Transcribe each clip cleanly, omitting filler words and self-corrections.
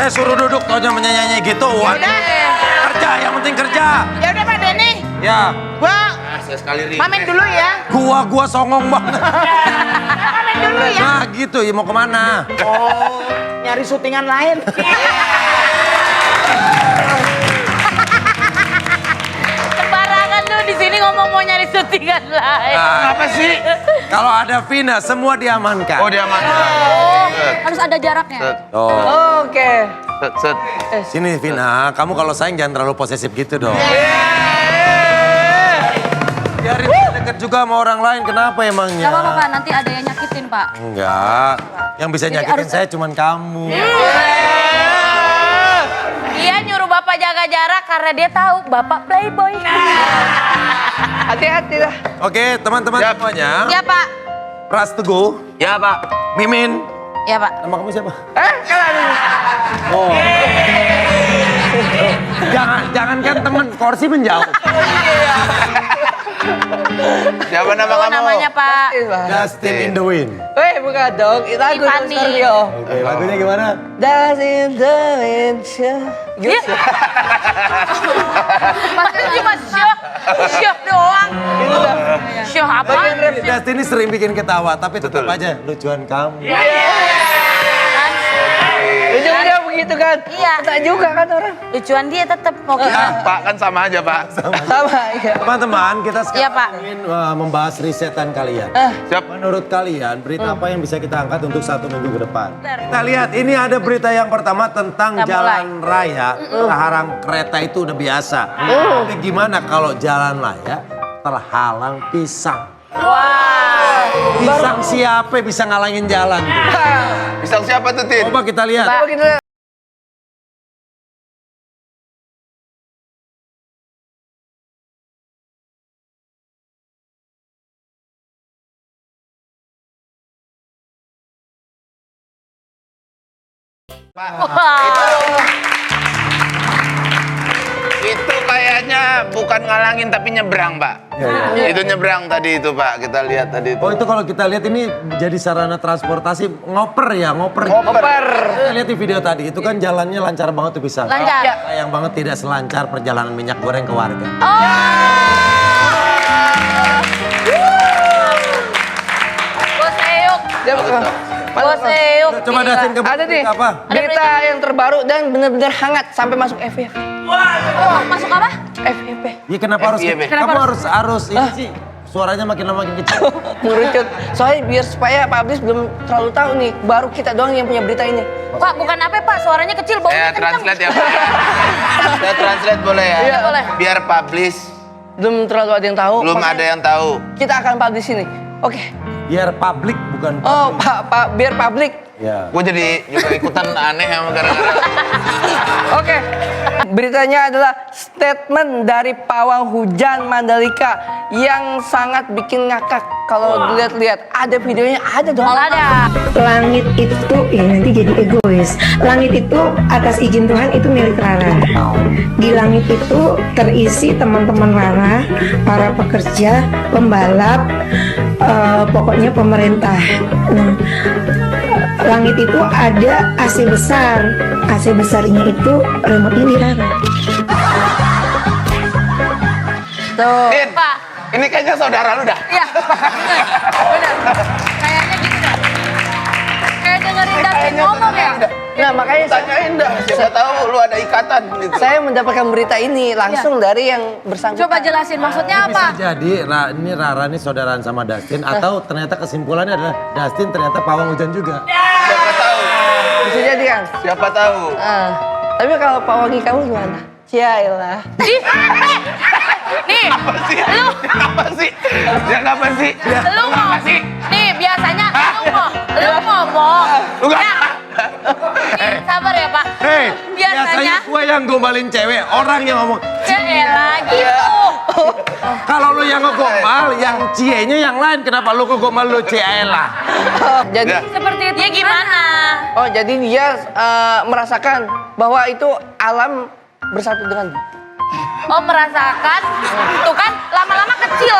Saya suruh duduk, tuh aja menyanyi gitu. Yaudah. Kerja, yang penting kerja. Ya udah Pak Denny. Ya. Gua main dulu ya. Gua songong banget. Main dulu ya. Nah gitu, ya mau kemana? Oh, nyari syutingan lain. Sembarangan lu di sini ngomong mau nyari syutingan lain. Nah, Apa sih? kalau ada Vina, semua diamankan. Oh diamankan. Oh, harus ada jaraknya. Oh. Oke. Set. Sini Vina, kamu kalau sayang jangan terlalu posesif gitu dong. Biarin deket juga sama orang lain, kenapa emangnya? Gak apa-apa Pak, nanti ada yang nyakitin Pak. Enggak, yang bisa Jadi nyakitin harus- saya cuman kamu. Dia nyuruh Bapak jaga jarak karena dia tahu Bapak playboy. Hati-hati lah. Oke, teman-teman Siap. semuanya. Ya Pak. Pras Teguh, Ya Pak. Mimin. Ya Pak. Nama kamu siapa? Kalau ada. Oh. Jangankan temen, kursi menjauh. Siapa nama Itu kamu? namanya Pak. Dustin in the Wind. Weh, bukan dong. Itu lagu Tiffany. Scorpio. Oke, lagunya gimana? Dust in the wind. Iya. Maksudnya cuma show doang. Show apa? Dustin ini sering bikin ketawa, tapi tetap aja lucuan kamu. Ujung-ujungnya begitu kan? Iya. Tak juga kan orang. Lucuan dia tetap mau kita. Ah, Pak kan sama aja Pak. Sama ya. Teman-teman, kita Iya, Pak. sekarang ingin membahas risetan kalian. Siap. Menurut kalian, berita apa yang bisa kita angkat untuk 1 minggu ke depan? Kita lihat, ini ada berita yang pertama tentang Kita jalan raya. Terhalang kereta itu udah biasa. Tapi gimana kalau jalan raya terhalang pisang? Pisang siapa bisa ngalangin jalan? Pisang siapa tuh Tin? Coba kita lihat. Coba kita lihat. Itu kayaknya bukan ngalangin tapi nyebrang Pak. Itu nyebrang tadi itu Pak. Kita lihat tadi itu. Oh itu kalau kita lihat ini jadi sarana transportasi ngoper ya, ngoper. Ngoper. Kita lihat di video tadi, itu kan jalannya lancar banget tuh pisang. Lancar. Sayang banget tidak selancar perjalanan minyak goreng ke warga. Bos Eyuk. Bos Eyuk. Coba datin ke Ada nih. apa? Berita yang terbaru dan benar-benar hangat sampai masuk FYP. Oh, masuk apa? FYP. Iya kenapa harus? FYP. Kamu harus ini sih. Suaranya makin lama makin kecil. Mengerucut. Soalnya biar supaya publis belum terlalu tahu nih. Baru kita doang yang punya berita ini. Pak, bukan apa Pak, suaranya kecil, baunya Saya kencang. translate ya Pak. Saya translate boleh ya? Iya, boleh. Biar publish. Belum terlalu ada yang tahu. Belum makanya ada yang tahu. Kita akan publish ini. Oke. Biar publik bukan. Oh, Pak, biar publik. Ya. Gue jadi juga ikutan aneh sama gara-gara. Oke. Beritanya adalah statement dari pawang hujan Mandalika yang sangat bikin ngakak. Kalau dilihat-lihat, ada videonya, ada dong. Kalau ada. Langit itu, ya nanti jadi egois. Langit itu atas izin Tuhan itu milik Rara. Di langit itu terisi teman-teman Rara, para pekerja, pembalap, pokoknya pemerintah. Nah, langit itu ada AC besar. AC besarnya itu remote-nya di Rara. Tuh. Tin, Pak. ini kayaknya saudara lu dah. Iya, benar. Kayaknya gitu dah. Kayak dengerin Dustin ngomong ya. Nah, makanya Tanyain dah, siapa tahu lu ada ikatan gitu. saya mendapatkan berita ini langsung dari yang bersangkutan. Coba jelasin maksudnya Bisa apa? jadi ini Rara ini saudaraan sama Dustin atau ternyata kesimpulannya adalah Dustin ternyata pawang hujan juga. Siapa tahu? Bisa jadi kan? Siapa tahu? Tapi kalau Pak Wangi kamu gimana? Ciailah. Nih, Apa sih? Apa sih? Yang apa sih? lu mau nih biasanya lu ngomong. Lu nggak- Ya. Nih, sabar ya Pak. Hei, Biasanya biasanya gue yang gombalin cewek, orang yang ngomong. ya elah gitu. Kalau lu yang ngegombal, yang cienya yang lain, kenapa lu ngegombal lu ciela? Jadi, Ya. Seperti itu ya gimana? oh jadi dia merasakan bahwa itu alam bersatu dengan dia. Oh merasakan, tuh kan lama-lama kecil.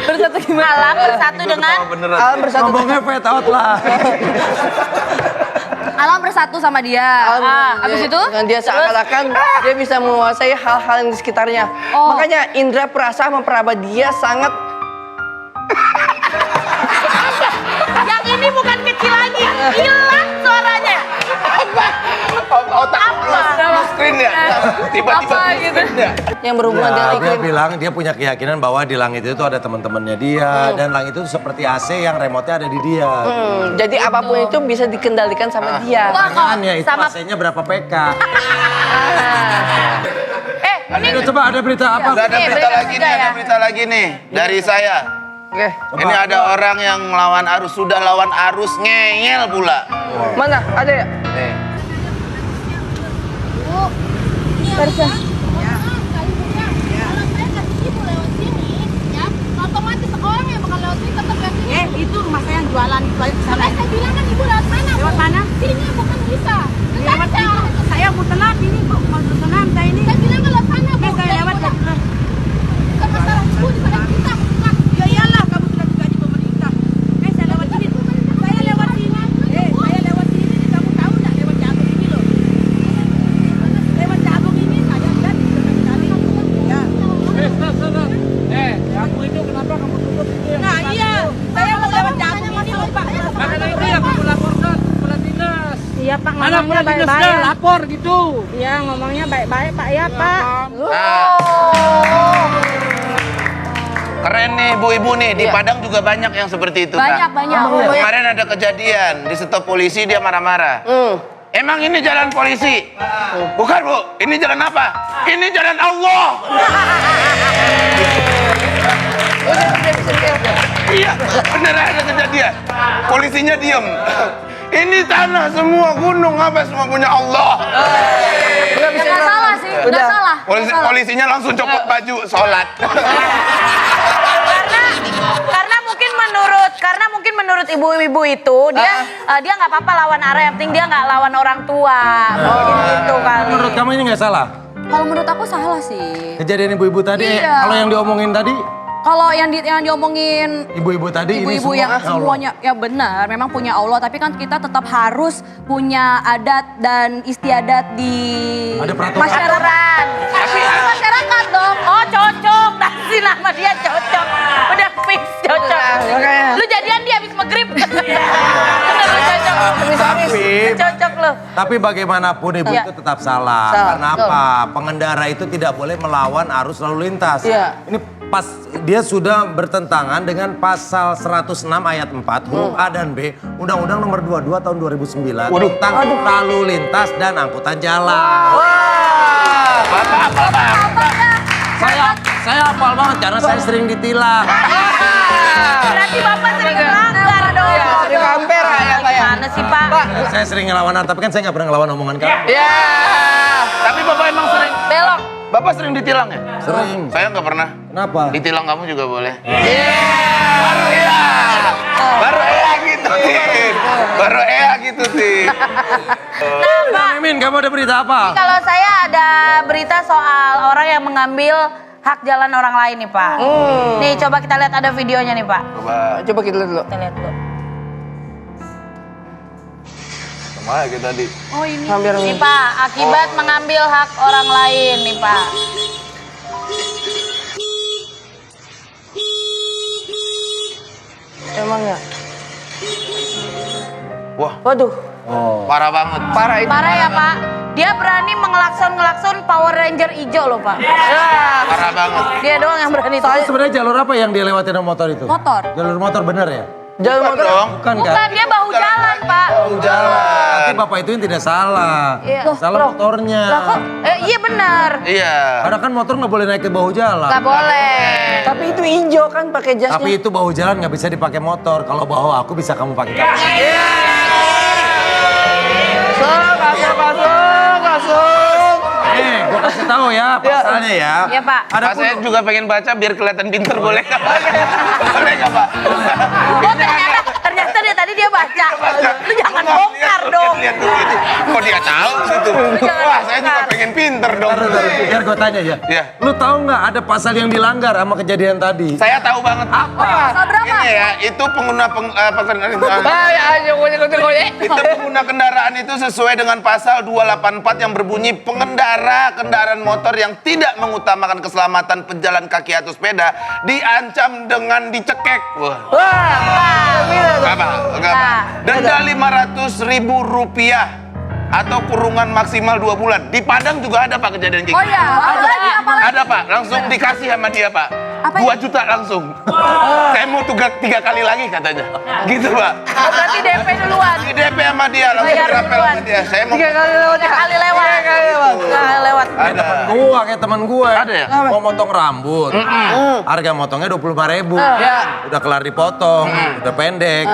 Bersatu gimana? Alam bersatu dengan Beneran. Alam bersatu. Ngomongnya fade out lah. Alam bersatu sama dia. Habis itu? Dengan dia seakan-akan dia bisa menguasai hal-hal yang di sekitarnya. Oh. Makanya indra perasa memperaba dia sangat. Yang ini bukan kecil lagi, hilang suaranya. Otak screen ya. Tiba-tiba Apa gitu? screen ya. Yang berhubungan dengan Ya, dia iklim. bilang dia punya keyakinan bahwa di langit itu ada teman-temannya dia dan langit itu seperti AC yang remote-nya ada di dia. Jadi apapun itu bisa dikendalikan sama dia. Wah, Pertanyaannya itu sama- AC-nya berapa PK? Ini Ayo, coba ada berita apa? Udah ada Nih, berita berita lagi juga nih, ada ya. berita lagi nih dari saya. Oke. Ini ada orang yang lawan arus, sudah lawan arus ngeyel pula. Mana? Ada ya? Nih. Itu rumah saya yang jualan itu aja sana. Saya bilang kan ibu lewat mana? Lewat mana? Sini bukan bisa. Lewat itu. Saya mau telat ini, mau senam saya ini. Saya bilang lewat sana, Bu. Saya lewat bukan masalah ibu di sana kita. Ya iyalah, kamu sudah juga di pemerintah. Saya lewat sini. Saya lewat sini. Saya lewat sini. Kamu tahu enggak lewat Jagung ini loh? Lewat Jagung ini saya lihat di sana sekali. Ya. Kamu itu kenapa kamu tutup itu ya? Nah iya, saya mau lewat Jagung ini loh Pak. Makanya itu yang kamu laporkan kepala dinas. Iya Pak, Mana ngomongnya kepala dinasnya baik-baik. lapor gitu. Iya, ngomongnya baik-baik Pak ya Pak. Nah. Keren nih ibu-ibu nih, di Padang juga banyak yang seperti itu. banyak, Kak. banyak. Kemarin ada kejadian, di stop polisi dia marah-marah. Emang ini jalan polisi? Bukan Bu, ini jalan apa? Ini jalan Allah. Iya, bener ada kejadian. Polisinya diem. Ini tanah semua gunung apa semua punya Allah. Ya nggak salah sih, nggak Udah. salah. Polisinya langsung copot baju sholat. Karena mungkin menurut ibu-ibu itu dia nggak apa-apa lawan arah, yang penting dia nggak lawan orang tua. Mungkin gitu kali. Menurut kamu ini nggak salah? Kalau menurut aku salah sih. Kejadian ibu-ibu tadi, Iya. kalau yang diomongin tadi, Kalau yang diomongin ibu-ibu tadi ini ibu-ibu semua yang Allah. semuanya ya benar, memang punya Allah, tapi kan kita tetap harus punya adat dan istiadat di Ada peraturan. masyarakat. Tapi masyarakat dong. Oh cocok, nasi nama dia cocok. Udah fix cocok. makanya. Lu jadian dia habis maghrib. Bener lu cocok. Cocok lu. Tapi bagaimanapun ibu Iya. itu tetap salah. Salah, Karena apa? Pengendara itu tidak boleh melawan arus lalu lintas. Iya. Ini pas dia sudah bertentangan dengan pasal 106 ayat 4 huruf A dan B Undang-Undang Nomor 22 tahun 2009 tentang lalu lintas dan angkutan jalan. Saya hafal banget karena saya sering ditilang. Berarti Bapak sering melanggar dong. Iya, sering hampir ya, Pak, ya. Gimana sih Pak? Saya sering ngelawan, tapi kan saya nggak pernah ngelawan omongan kamu. Ya. Tapi Bapak emang sering, Belok. Bapak sering ditilang ya? Sering. Saya nggak pernah. Kenapa? Ditilang kamu juga boleh. Baru ya gitu, Tin. Baru ya gitu, Tin. Mimin, kamu ada berita apa? Kalau saya ada berita soal orang yang mengambil hak jalan orang lain nih Pak. Nih coba kita lihat, ada videonya nih Pak. Coba, Coba kita lihat dulu. Kita lihat dulu. kemana kita tadi? Oh ini. Hampir Nih Pak, akibat mengambil hak orang lain nih Pak. Emang ya? Wah, Waduh, parah banget. parah itu. Parah ya Pak. Dia berani mengelakson-ngelakson Power Ranger hijau loh Pak. Parah banget. Dia doang yang berani. Tapi sebenarnya jalur apa yang dia lewatin sama motor itu? Motor. Jalur motor bener ya? Jalan Bukan motor. dong. Bukan Bukan, kan? dia bahu jalan Pak. Jalan. Tapi bapak itu yang tidak salah. Iya. Salah motornya. Lah kok? Iya benar. Iya. Karena kan motor nggak boleh naik ke bahu jalan. Gak boleh. Tapi itu hijau kan pakai jasnya. Tapi itu bahu jalan nggak bisa dipakai motor. Kalau bahu aku bisa kamu pakai kamu. Masuk. Gua kasih tahu ya pasalnya ya. Iya, Pak. Ada Pak, saya juga pengen baca biar kelihatan pinter, boleh nggak? Boleh nggak, Pak? Oh ternyata dia tadi dia baca. Lu jangan bongkar dong. Lihat dulu ini. Kok dia tahu gitu? Wah, saya juga pengen pinter dong. Biar gue tanya ya. Iya. Lu tahu nggak ada pasal yang dilanggar sama kejadian tadi? Saya tahu banget. Pasal berapa? Ini ya, itu pengguna itu pengguna kendaraan itu sesuai dengan pasal 284 yang berbunyi pengendara kendaraan motor yang tidak mengutamakan keselamatan pejalan kaki atau sepeda diancam dengan dicekek. Wah. Apa? Denda Rp500.000 atau kurungan maksimal 2 bulan. Di Padang juga ada Pak kejadian kayak Oh gitu. iya, apalagi? Ada Pak, langsung dikasih sama dia Pak. 2 juta langsung. Saya mau tugas 3 kali lagi katanya. Gitu Pak. Oh, berarti DP duluan. Di DP sama dia langsung Bayar dirapel duluan. sama dia. Saya mau 3 kali lewat. 3 kali lewat. 3 kali lewat. ada. Kayak teman gue. Ada ya? Mau motong rambut. Harga motongnya 25.000. Ya. Udah kelar dipotong, udah pendek.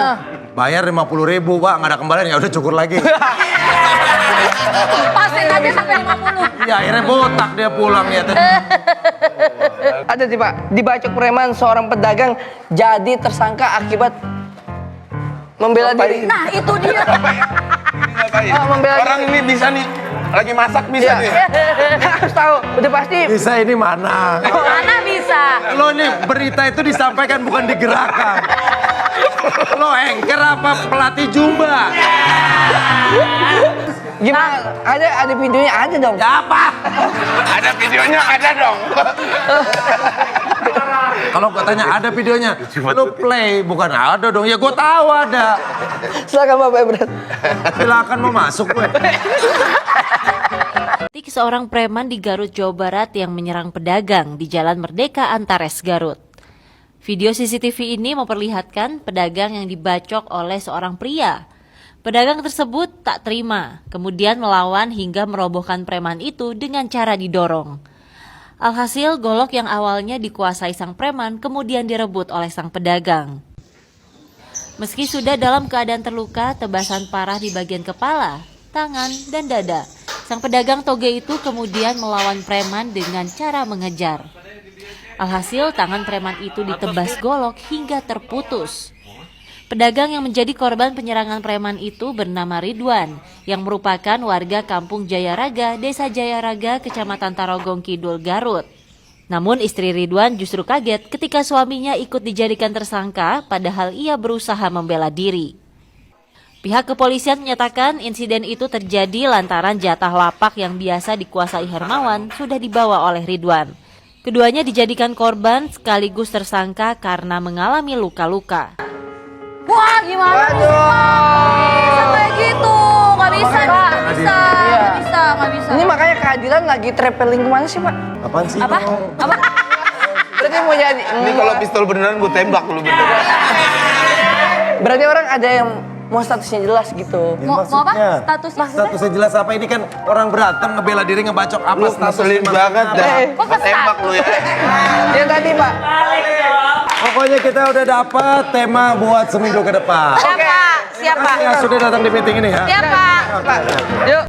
Bayar 50.000, Pak. Nggak ada kembalian, ya udah cukur lagi. Pasin aja sampai 50. Ya akhirnya botak dia pulang ya. Ada sih Pak, dibacok preman seorang pedagang jadi tersangka akibat membela diri. Nah, itu dia. Ini ngapain? Membela diri. Orang ini bisa nih, lagi masak bisa Iya. nih. Harus tahu, udah pasti. Bisa ini mana? Mana bisa? Lo nih berita itu disampaikan bukan digerakkan. Lo anchor apa pelatih Jumba? Gimana? Ada videonya ada dong. Ya apa? Ada videonya, ada dong. Kalau gue tanya ada videonya, lo play bukan ada dong. Ya gue tahu ada. Silakan Bapak Ibrat. Silakan mau masuk gue. Seorang preman di Garut, Jawa Barat yang menyerang pedagang di Jalan Merdeka Antares, Garut. Video CCTV ini memperlihatkan pedagang yang dibacok oleh seorang pria. Pedagang tersebut tak terima, kemudian melawan hingga merobohkan preman itu dengan cara didorong. Alhasil, golok yang awalnya dikuasai sang preman kemudian direbut oleh sang pedagang. Meski sudah dalam keadaan terluka, tebasan parah di bagian kepala, tangan, dan dada, sang pedagang toge itu kemudian melawan preman dengan cara mengejar. Alhasil, tangan preman itu ditebas golok hingga terputus. Pedagang yang menjadi korban penyerangan preman itu bernama Ridwan, yang merupakan warga Kampung Jayaraga, Desa Jayaraga, Kecamatan Tarogong Kidul, Garut. Namun istri Ridwan justru kaget ketika suaminya ikut dijadikan tersangka, padahal ia berusaha membela diri. Pihak kepolisian menyatakan insiden itu terjadi lantaran jatah lapak yang biasa dikuasai Hermawan sudah dibawa oleh Ridwan. Keduanya dijadikan korban sekaligus tersangka karena mengalami luka-luka. Wah, gimana sih, Pak? Sampai gitu. Nggak bisa, nggak bisa. Nggak bisa, nggak bisa. Ini makanya keadilan lagi traveling kemana sih Pak? Apaan sih? Apa? Apa? Berarti mau jadi. Ini kalau pistol beneran gue tembak lu beneran. Berarti orang ada yang mau statusnya jelas gitu. Mau apa? Statusnya? Statusnya jelas apa? Ini kan orang berantem ngebela diri ngebacok apa Lu ngeselin banget dah. Gue tembak lu ya. Ya tadi Pak. Pokoknya kita udah dapat tema buat seminggu ke depan. Siap, Pak. Siap, Pak. Yang sudah datang di meeting ini ya. Siap, Pak. Yuk.